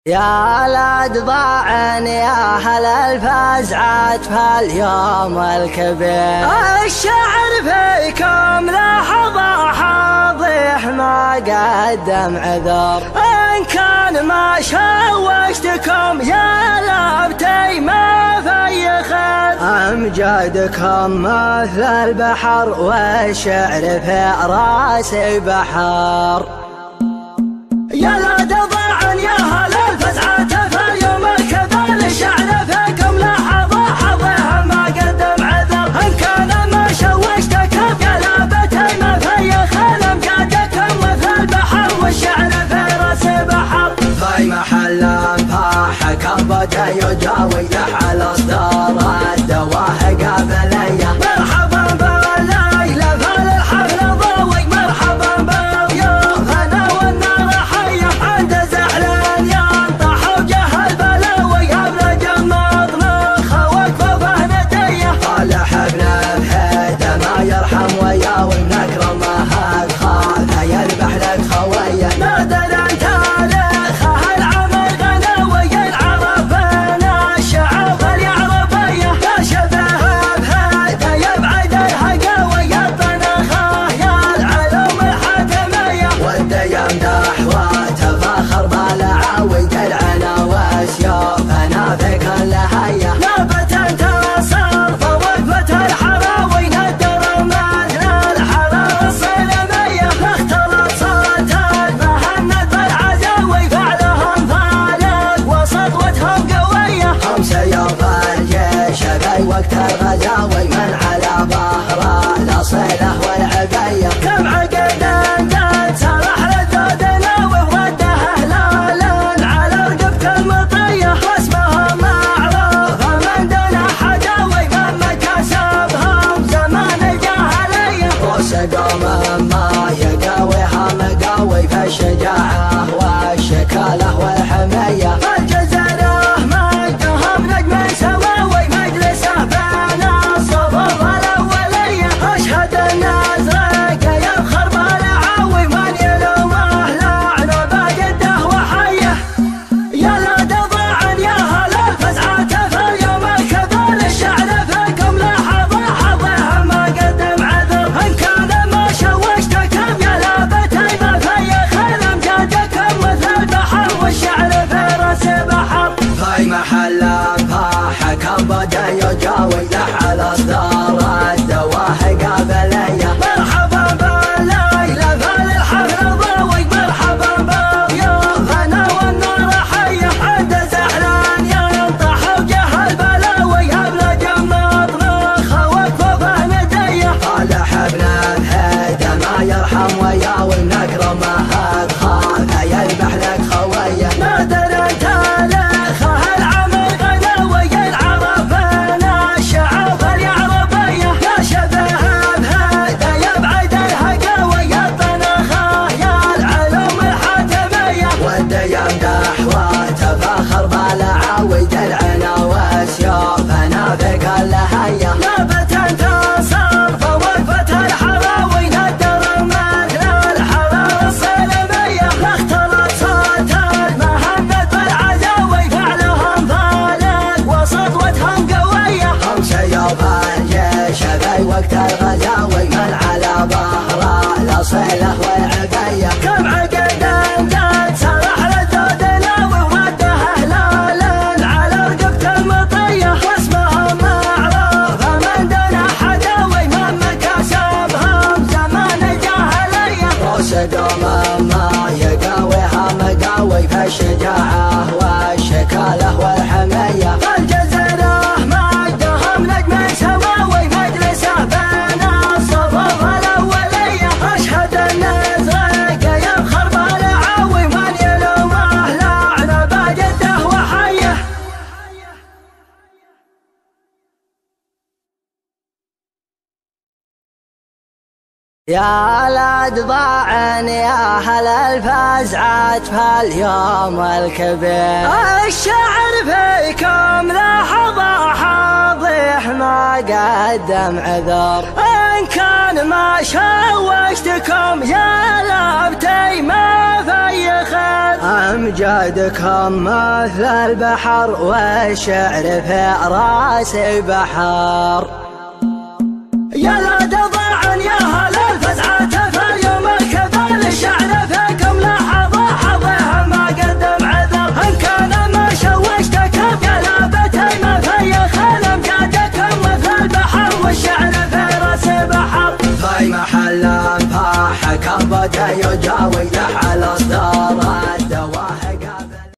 يا الأدضاعن يا هل الفزعات فاليوم الكبير، الشعر فيكم لحظة حاضح ما قدم عذر، إن كان ما شوشتكم يا لابتي ما في خير، أمجادكم مثل البحر والشعر في راسي بحر. يا الأدضاعن يا هل الفزعات فاليوم الكبير، الشعر فيكم لحظة حظها ما قدم عذر، إن كان ما شوشتكم يا لابتي ما في خير، أمجادكم مثل البحر والشعر في راسي بحر. في محل فاح كبته يجاوي لح الأصدار الدواه قابليه، مرحبا بالليلة فالحفل ضوي، مرحبا بالضيوف أنا والنار حية، عند زعلان ينطح وجه البلاوي، أبلج المطنخ وكفوفه نديه، طالح ابن بحيده ما يرحم وياوي، نكرم هاد خالها يذبح لك خويه، نادر انت تاريخه العمر غناوي، العرب بين الشعوب اليعربيه، لا شبه بهيده يبعد الهقاوي، الطنخه يا العلوم الحاتميه، وده يمدح وتفاخر بالعاوي، درعنا وسيوفنا في كل هيه، نابت انتصر فوقفه الحراوي، ندر مثل الحراره الصنميه، اختلط صوت المهند بالعزاوي، فعلهم فالق وسطوتهم قويه، هم سيوف الجيش في وقت الغزاوي، من على ظهره الاصيله والعبيه، كم عقد انت سرح ردودنا وورده هلالا على رقبة المطيه، واسمهم معروف من دون حداوي، من مكاسبهم زمان الجاهليه، رؤوسكم ما يقاويها مقاوي، في الشجاعه والشكاله والحميه، الجزيره مجدهم نجم سماوي، مجلسه بين الصفوف الاوليه، اشهد النازرق يفخر بالعاوي، من يلومه لعنه بجده وحيه. يا الأدضاعن يا هل الفزعات فاليوم الكبير، الشعر فيكم لحظة حظها ما قدم عذر، إن كان ما شوشتكم يا لابتي ما في خير، أمجادكم مثل البحر والشعر في راسي بحر. في محل فاح كبته يجاوي لح الأصدار الدواه قابليه، مرحبا بالليلة فالحفل ضوي، مرحبا بالضيوف أنا والنار حية، عند زعلان ينطح وجه البلاوي، أبلج المطنخ وكفوفه نديه، طالح ابن بحيده ما يرحم وياوي، نكرم هاد خالها يذبح لك خويه، نادر انت تاريخه العمر غناوي، العرب بين الشعوب اليعربيه، لا شبه بهيده يبعد الهقاوي، الطنخه يا العلوم الحاتميه، وده يمدح وتفاخر بالعاوي، درعنا وسيوفنا في كل هيه، نابت انتصر فوقفه الحراوي، ندر مثل الحراره الصنميه، اختلط صوت المهند بالعزاوي، فعلهم فالق وسطوتهم قويه، هم سيوف الجيش في وقت الغزاوي، من على ظهره الاصيله والعبيه، كم عقد انت سرح ردودنا وورده هلالا على رقبة المطيه، واسمهم معروف من دون حداوي، من مكاسبهم زمان الجاهليه، رؤوسكم ما يقاويها مقاوي، في الشجاعه والشكاله والحميه، الجزيره مجدهم نجم سماوي، مجلسه بين الصفوف الاوليه، اشهد النازرق يفخر بالعاوي، من يلومه لعنه بجده وحيه. يا الأدضاعن يا هل الفزعات فاليوم الكبير، الشعر فيكم لحظة حاضر صالح ما قدم عذر، إن كان ما شوشتكم يا لابتي ما في خير، أمجادكم مثل البحر والشعر في راسي بحر. يا لا دضاعا يا هل الفزعة في يوم الكبال، الشعر فيكم لحظة حظها ما قدم عذر، إن كان ما شوشتكم يا لابتي ما في خير، أمجادكم مثل البحر والشعر في راسي بحر. في محل فاح كبتي يجاوي